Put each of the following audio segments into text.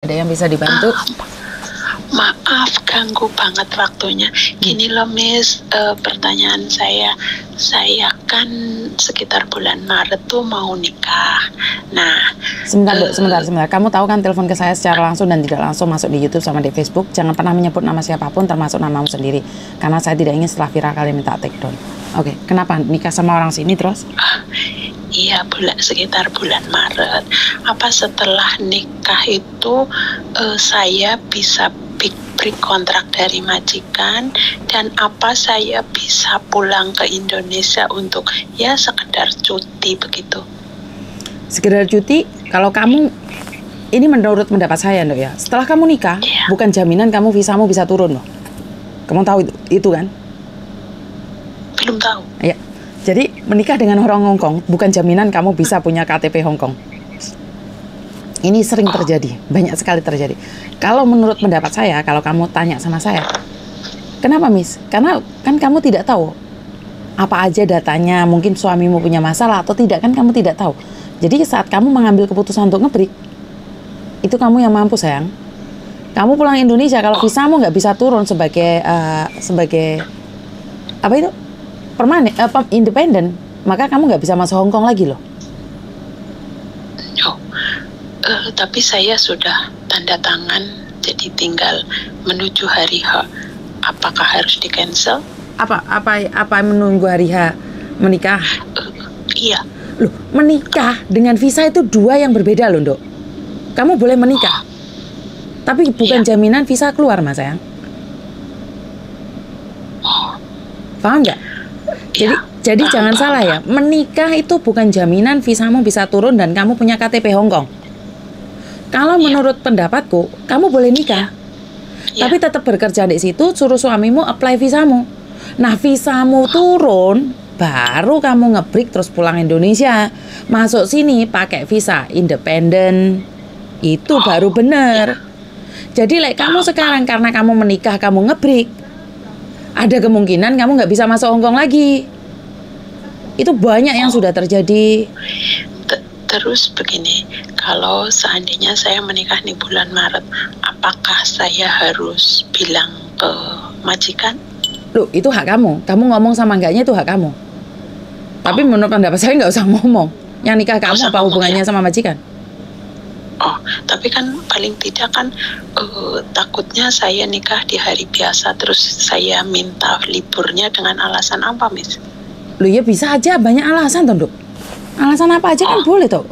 Ada yang bisa dibantu? Maaf ganggu banget waktunya. Gini loh Miss, pertanyaan saya kan sekitar bulan Maret tuh mau nikah. Nah, Sebentar. Kamu tahu kan telepon ke saya secara langsung dan tidak langsung masuk di YouTube sama di Facebook. Jangan pernah menyebut nama siapapun termasuk namamu sendiri. Karena saya tidak ingin setelah viral kalian minta take down. Oke, kenapa nikah sama orang sini terus? iya sekitar bulan Maret. Apa setelah nikah itu saya bisa break kontrak dari majikan, dan apa saya bisa pulang ke Indonesia untuk ya sekedar cuti begitu? Sekedar cuti, kalau kamu, ini menurut pendapat saya Ndok ya, setelah kamu nikah, bukan jaminan kamu visamu bisa turun loh. Kamu tahu itu kan? Belum tahu. Ya, jadi menikah dengan orang Hong Kong bukan jaminan kamu bisa punya KTP Hong Kong. Ini sering terjadi, banyak sekali terjadi. Kalau menurut pendapat saya, kalau kamu tanya sama saya, kenapa Miss? Karena kan kamu tidak tahu apa aja datanya, mungkin suamimu punya masalah atau tidak, kan kamu tidak tahu. Jadi saat kamu mengambil keputusan untuk ngebreak, itu kamu yang mampu sayang. Kamu pulang Indonesia, kalau visamu nggak bisa turun sebagai apa itu permanen, independen, maka kamu nggak bisa masuk Hong Kong lagi loh. Tapi saya sudah tanda tangan, jadi tinggal menuju hari H. Apakah harus di cancel? Apa menunggu hari H menikah? Iya. Loh, menikah dengan visa itu dua yang berbeda loh, Ndok. Kamu boleh menikah, tapi bukan jaminan visa keluar, Mas sayang. Paham nggak? Jadi jangan salah ya. Menikah itu bukan jaminan visamu bisa turun dan kamu punya KTP Hong Kong. Kalau menurut pendapatku, kamu boleh nikah, tapi tetap bekerja di situ, suruh suamimu apply visamu. Nah, visamu turun, baru kamu ngebreak terus pulang Indonesia, masuk sini pakai visa independen, itu baru bener. Jadi, kamu sekarang karena kamu menikah, kamu ngebreak, ada kemungkinan kamu nggak bisa masuk Hong Kong lagi. Itu banyak yang sudah terjadi. Terus begini, kalau seandainya saya menikah di bulan Maret, apakah saya harus bilang ke majikan? Loh, itu hak kamu. Kamu ngomong sama enggaknya itu hak kamu. Tapi menurut pendapat saya nggak usah ngomong. Yang nikah kamu apa hubungannya sama majikan? Tapi kan paling tidak kan takutnya saya nikah di hari biasa, terus saya minta liburnya dengan alasan apa, Miss? Loh ya bisa aja, banyak alasan toh, Dok. Alasan apa aja kan boleh toh.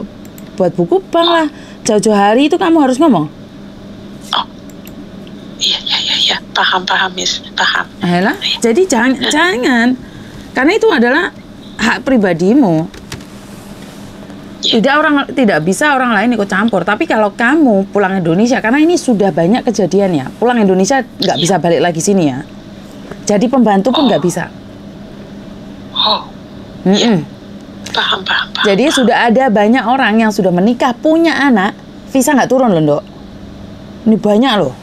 Buat buku bank lah, jauh-jauh hari itu kamu harus ngomong. Iya, paham Miss, paham. Ayolah, jadi jangan, karena itu adalah hak pribadimu. Tidak bisa orang lain ikut campur. Tapi kalau kamu pulang Indonesia, karena ini sudah banyak kejadian ya, pulang Indonesia nggak bisa balik lagi sini ya. Jadi pembantu pun nggak bisa. Paham. Jadi sudah ada banyak orang yang sudah menikah, punya anak, visa nggak turun loh, Ndok. Ini banyak loh.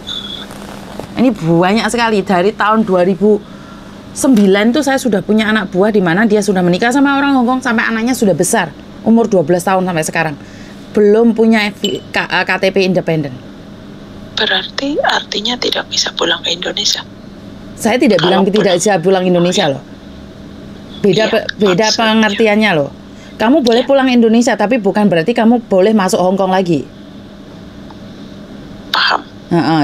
Ini banyak sekali. Dari tahun 2009 tuh saya sudah punya anak buah di mana dia sudah menikah sama orang Hong Kong sampai anaknya sudah besar, umur 12 tahun sampai sekarang. Belum punya KTP independen. Berarti artinya tidak bisa pulang ke Indonesia? Saya tidak bilang tidak bisa pulang Indonesia loh. Beda pengertiannya loh. Kamu boleh pulang Indonesia, tapi bukan berarti kamu boleh masuk Hong Kong lagi. Paham.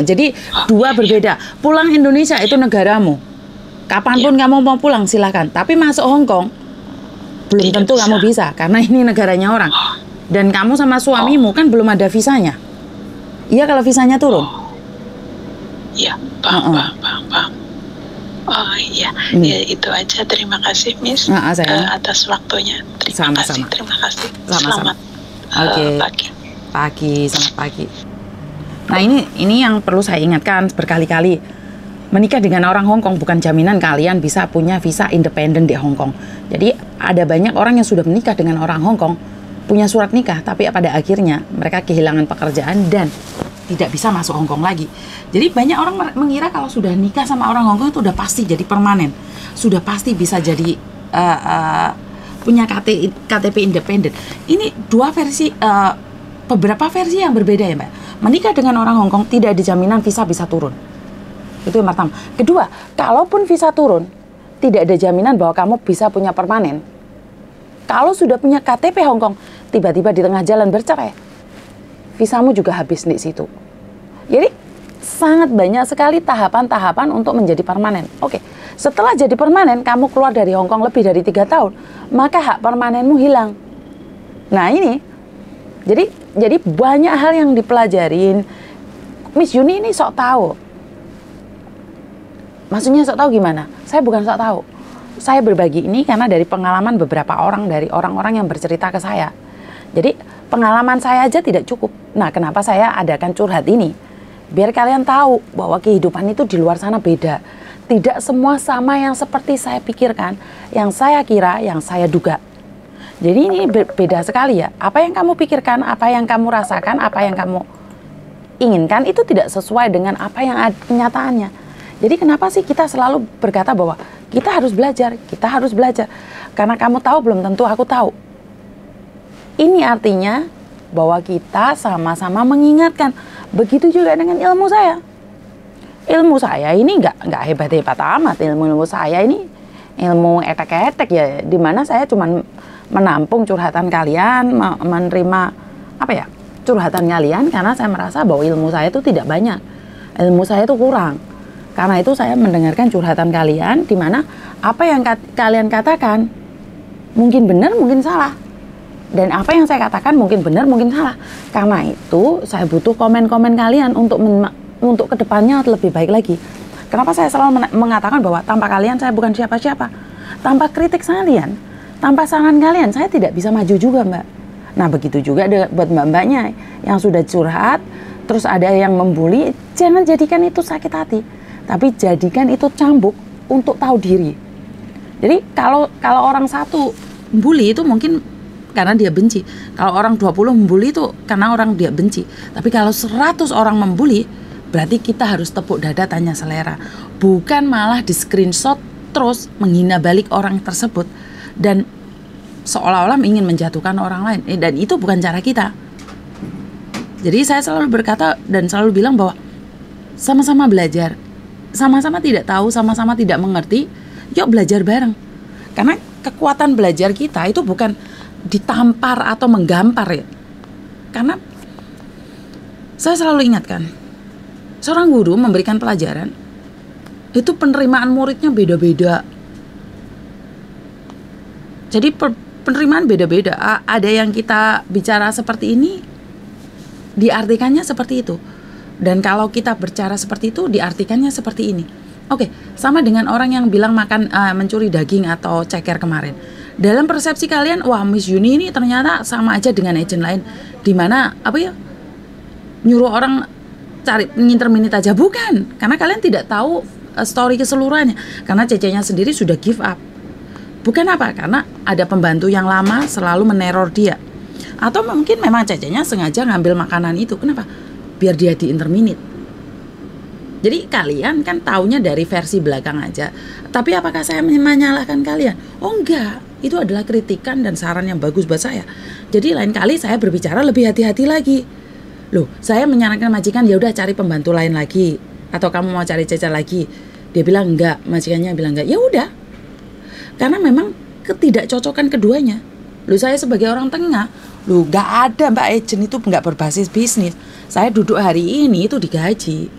Jadi dua berbeda. Pulang Indonesia itu negaramu. Kapanpun kamu mau pulang silahkan. Tapi masuk Hong Kong belum tentu kamu bisa, karena ini negaranya orang. Dan kamu sama suamimu kan belum ada visanya. Iya kalau visanya turun. Iya, paham. Ya itu aja. Terima kasih Miss atas waktunya. Terima kasih. Sama-sama. Selamat pagi. Selamat pagi. Nah ini yang perlu saya ingatkan berkali-kali. Menikah dengan orang Hong Kong bukan jaminan kalian bisa punya visa independen di Hong Kong. Jadi ada banyak orang yang sudah menikah dengan orang Hong Kong, punya surat nikah, tapi pada akhirnya mereka kehilangan pekerjaan dan tidak bisa masuk Hong Kong lagi. Jadi banyak orang mengira kalau sudah nikah sama orang Hong Kong itu udah pasti jadi permanen, sudah pasti bisa jadi punya KTP independen. Ini dua versi beberapa versi yang berbeda ya Mbak. Menikah dengan orang Hong Kong tidak ada jaminan visa bisa turun. Itu yang pertama. Kedua, kalaupun visa turun, tidak ada jaminan bahwa kamu bisa punya permanen. Kalau sudah punya KTP Hong Kong, tiba-tiba di tengah jalan bercerai, visamu juga habis di situ. Jadi sangat banyak sekali tahapan-tahapan untuk menjadi permanen. Oke, setelah jadi permanen, kamu keluar dari Hong Kong lebih dari 3 tahun, maka hak permanenmu hilang. Nah ini, jadi banyak hal yang dipelajarin. Miss Yuni ini sok tahu. Maksudnya sok tahu gimana? Saya bukan sok tahu. Saya berbagi ini karena dari pengalaman beberapa orang, dari orang-orang yang bercerita ke saya. Jadi pengalaman saya aja tidak cukup. Nah, kenapa saya adakan curhat ini? Biar kalian tahu bahwa kehidupan itu di luar sana beda. Tidak semua sama yang seperti saya pikirkan, yang saya kira, yang saya duga. Jadi ini beda sekali ya. Apa yang kamu pikirkan, apa yang kamu rasakan, apa yang kamu inginkan itu tidak sesuai dengan apa yang ada kenyataannya. Jadi kenapa sih kita selalu berkata bahwa kita harus belajar, kita harus belajar. Karena kamu tahu belum tentu aku tahu. Ini artinya bahwa kita sama-sama mengingatkan. Begitu juga dengan ilmu saya. Ilmu saya ini nggak hebat-hebat amat. Ilmu saya ini ilmu etek-etek ya. Dimana saya cuma menampung curhatan kalian, menerima curhatan kalian karena saya merasa bahwa ilmu saya itu tidak banyak. Ilmu saya itu kurang. Karena itu saya mendengarkan curhatan kalian, di mana apa yang kalian katakan mungkin benar, mungkin salah. Dan apa yang saya katakan mungkin benar, mungkin salah. Karena itu saya butuh komen-komen kalian untuk kedepannya lebih baik lagi. Kenapa saya selalu mengatakan bahwa tanpa kalian saya bukan siapa-siapa. Tanpa kritik kalian, tanpa saran kalian, saya tidak bisa maju juga Mbak. Nah begitu juga buat mbak-mbaknya yang sudah curhat, terus ada yang membuli, jangan jadikan itu sakit hati. Tapi jadikan itu cambuk untuk tahu diri. Jadi kalau orang satu membuli itu mungkin karena dia benci. Kalau orang 20 membuli itu karena orang dia benci. Tapi kalau 100 orang membuli, berarti kita harus tepuk dada tanya selera. Bukan malah di screenshot terus menghina balik orang tersebut. Dan seolah-olah ingin menjatuhkan orang lain. Dan itu bukan cara kita. Jadi saya selalu berkata dan selalu bilang bahwa sama-sama belajar. Sama-sama tidak tahu, sama-sama tidak mengerti, yuk belajar bareng. Karena kekuatan belajar kita itu bukan ditampar atau menggampar ya. Karena saya selalu ingatkan, seorang guru memberikan pelajaran, itu penerimaan muridnya beda-beda. Jadi penerimaan beda-beda. Ada yang kita bicara seperti ini, diartikannya seperti itu. Dan kalau kita bercara seperti itu, diartikannya seperti ini. Oke, sama dengan orang yang bilang mencuri daging atau ceker kemarin. Dalam persepsi kalian, wah Miss Yuni ini ternyata sama aja dengan agent lain. Dimana, nyuruh orang cari nginterminit aja. Bukan, karena kalian tidak tahu story keseluruhannya. Karena Cecenya sendiri sudah give up. Bukan apa, karena ada pembantu yang lama selalu meneror dia. Atau mungkin memang Cecenya sengaja ngambil makanan itu. Kenapa? Biar dia diinterminit. Jadi kalian kan taunya dari versi belakang aja. Tapi apakah saya menyalahkan kalian? Oh enggak, itu adalah kritikan dan saran yang bagus buat saya. Jadi lain kali saya berbicara lebih hati-hati lagi. Loh, saya menyarankan majikan ya udah cari pembantu lain lagi. Atau kamu mau cari Ceca lagi? Dia bilang enggak, majikannya bilang enggak. Ya udah. Karena memang ketidakcocokan keduanya. Loh, saya sebagai orang tengah, loh enggak ada Mbak agent itu enggak berbasis bisnis. Saya duduk hari ini itu digaji.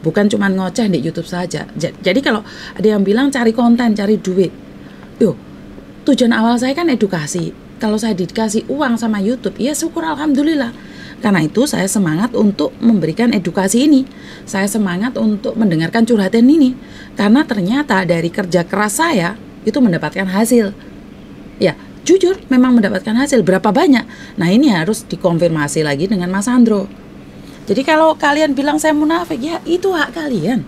Bukan cuma ngoceh di YouTube saja. Jadi kalau ada yang bilang cari konten, cari duit. Yo, tujuan awal saya kan edukasi. Kalau saya dikasih uang sama YouTube, ya syukur alhamdulillah. Karena itu saya semangat untuk memberikan edukasi ini. Saya semangat untuk mendengarkan curhatan ini. Karena ternyata dari kerja keras saya itu mendapatkan hasil. Ya, jujur memang mendapatkan hasil. Berapa banyak? Nah ini harus dikonfirmasi lagi dengan Mas Andro. Jadi kalau kalian bilang saya munafik, ya itu hak kalian.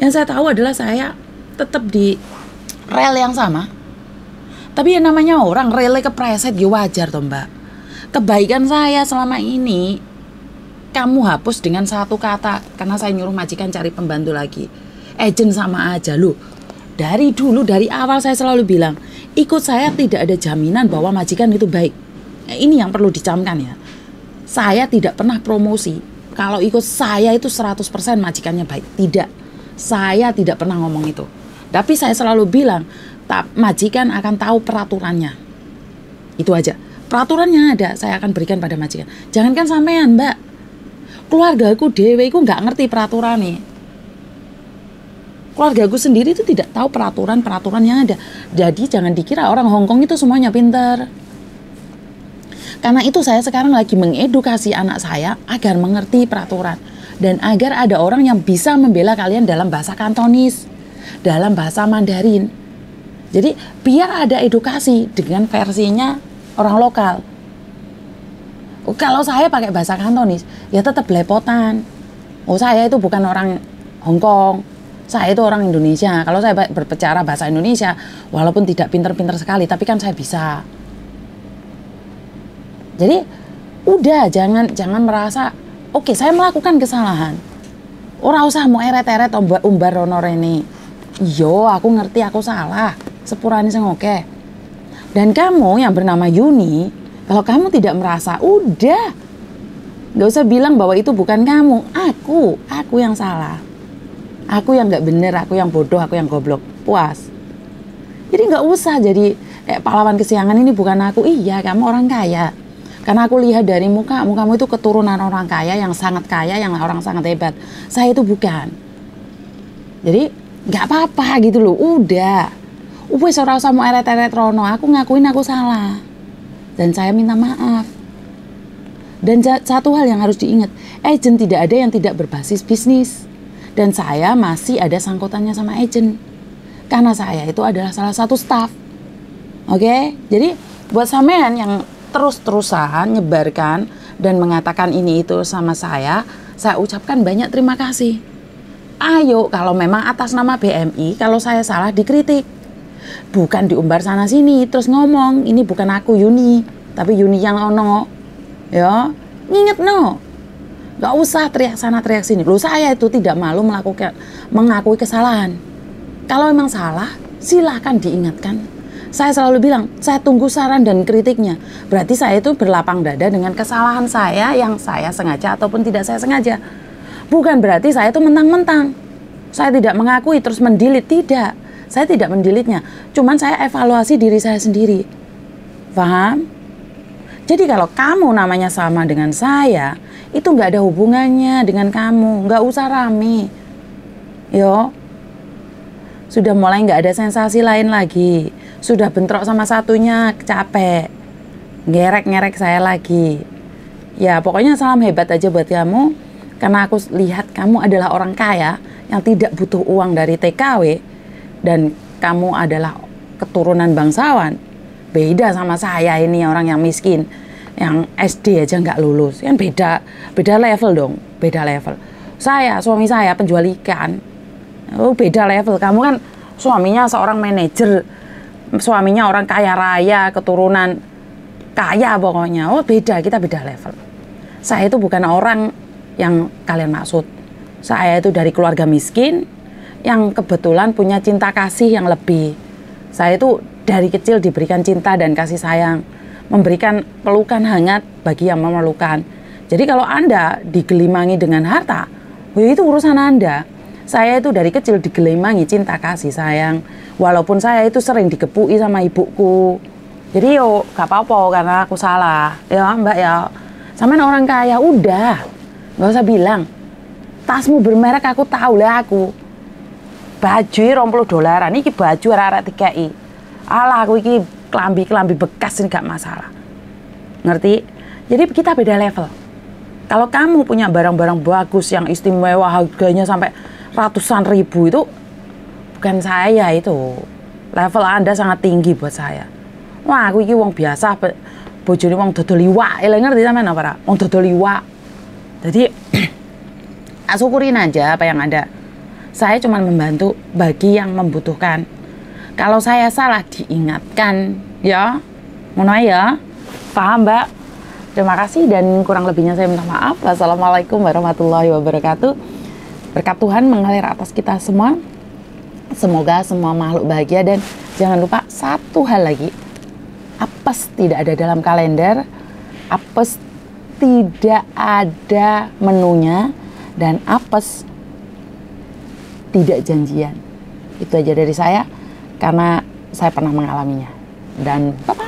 Yang saya tahu adalah saya tetap di rel yang sama. Tapi yang namanya orang relnya kepreset, ya wajar toh Mbak. Kebaikan saya selama ini kamu hapus dengan satu kata, karena saya nyuruh majikan cari pembantu lagi. Agent sama aja loh. Dari dulu, dari awal saya selalu bilang, ikut saya tidak ada jaminan bahwa majikan itu baik. Ini yang perlu dicamkan ya. Saya tidak pernah promosi. Kalau ikut saya itu 100% majikannya baik. Tidak. Saya tidak pernah ngomong itu. Tapi saya selalu bilang, majikan akan tahu peraturannya. Itu aja. Peraturannya ada, saya akan berikan pada majikan. Jangankan sampean, Mbak. Keluargaku dewe iku nggak ngerti peraturan nih. Keluargaku sendiri itu tidak tahu peraturan yang ada. Jadi jangan dikira orang Hongkong itu semuanya pintar. Karena itu saya sekarang lagi mengedukasi anak saya agar mengerti peraturan. Dan agar ada orang yang bisa membela kalian dalam bahasa Kantonis, dalam bahasa Mandarin. Jadi biar ada edukasi dengan versinya orang lokal. Kalau saya pakai bahasa Kantonis, ya tetap belepotan. Oh, saya itu bukan orang Hongkong, saya itu orang Indonesia. Kalau saya berbicara bahasa Indonesia, walaupun tidak pinter-pinter sekali, tapi kan saya bisa. Jadi udah jangan merasa oke, saya melakukan kesalahan. Ora usah mau eret-eret umbar rono rene. Yo, aku ngerti aku salah. Sepurane sing oke. Dan kamu yang bernama Yuni, kalau kamu tidak merasa, udah. Gak usah bilang bahwa itu bukan kamu. Aku yang salah. Aku yang gak bener, aku yang bodoh, aku yang goblok. Puas. Jadi gak usah jadi pahlawan kesiangan ini bukan aku. Iya, kamu orang kaya. Karena aku lihat dari mukamu itu keturunan orang kaya, yang sangat kaya, yang orang sangat hebat. Saya itu bukan. Jadi gak apa-apa gitu loh, udah. Wes ora usah mau eret-eret rono, aku ngakuin aku salah. Dan saya minta maaf. Dan satu hal yang harus diingat, agent tidak ada yang tidak berbasis bisnis. Dan saya masih ada sangkutannya sama agent. Karena saya itu adalah salah satu staff. Oke? Jadi buat sampean yang terus-terusan nyebarkan dan mengatakan ini itu sama saya ucapkan banyak terima kasih. Ayo, kalau memang atas nama BMI, kalau saya salah dikritik. Bukan diumbar sana sini terus ngomong, ini bukan aku Yuni, tapi Yuni yang ono. Ya, nginget no. Gak usah teriak sana teriak sini. Loh, saya itu tidak malu mengakui kesalahan. Kalau memang salah, silahkan diingatkan. Saya selalu bilang, saya tunggu saran dan kritiknya. Berarti saya itu berlapang dada dengan kesalahan saya yang saya sengaja ataupun tidak saya sengaja. Bukan berarti saya itu mentang-mentang. Saya tidak mengakui terus mendilit, tidak. Saya tidak mendilitnya. Cuman saya evaluasi diri saya sendiri. Paham? Jadi kalau kamu namanya sama dengan saya, itu nggak ada hubungannya dengan kamu. Nggak usah rame. Yo. Sudah mulai nggak ada sensasi lain lagi. Sudah bentrok sama satunya, capek. Ngerek-ngerek saya lagi. Ya pokoknya salam hebat aja buat kamu. Karena aku lihat kamu adalah orang kaya yang tidak butuh uang dari TKW. Dan kamu adalah keturunan bangsawan. Beda sama saya ini orang yang miskin. Yang SD aja nggak lulus. Kan beda level dong. Beda level. Suami saya penjual ikan. Oh beda level. Kamu kan suaminya seorang manajer. Suaminya orang kaya raya, keturunan kaya pokoknya. Oh beda, kita beda level. Saya itu bukan orang yang kalian maksud. Saya itu dari keluarga miskin yang kebetulan punya cinta kasih yang lebih. Saya itu dari kecil diberikan cinta dan kasih sayang, memberikan pelukan hangat bagi yang memerlukan. Jadi kalau Anda digelimangi dengan harta, itu urusan Anda. Saya itu dari kecil digelimangi cinta kasih sayang, walaupun saya itu sering dikepui sama ibuku. Jadi yo gak apa-apa karena aku salah, ya Mbak ya. Sampean orang kaya udah, nggak usah bilang. Tasmu bermerek aku tahu lah aku. Baju $20, ini baju arek-arek TKI. Alah aku iki kelambi bekas ini gak masalah. Ngerti? Jadi kita beda level. Kalau kamu punya barang-barang bagus yang istimewa harganya sampai ratusan ribu itu bukan saya itu. Level Anda sangat tinggi buat saya. Wah, aku iki wong biasa bojone wong dodol iwak. Ngerti sampean apa ora? Wong dodol iwak. Jadi syukurin aja apa yang ada. Saya cuma membantu bagi yang membutuhkan. Kalau saya salah diingatkan, ya. Ngono ya. Paham, Mbak? Terima kasih dan kurang lebihnya saya minta maaf. Wassalamualaikum warahmatullahi wabarakatuh. Berkat Tuhan mengalir atas kita semua. Semoga semua makhluk bahagia dan jangan lupa satu hal lagi. Apes tidak ada dalam kalender. Apes tidak ada menunya, dan apes, tidak janjian. Itu aja dari saya, karena saya pernah mengalaminya. Dan bye-bye.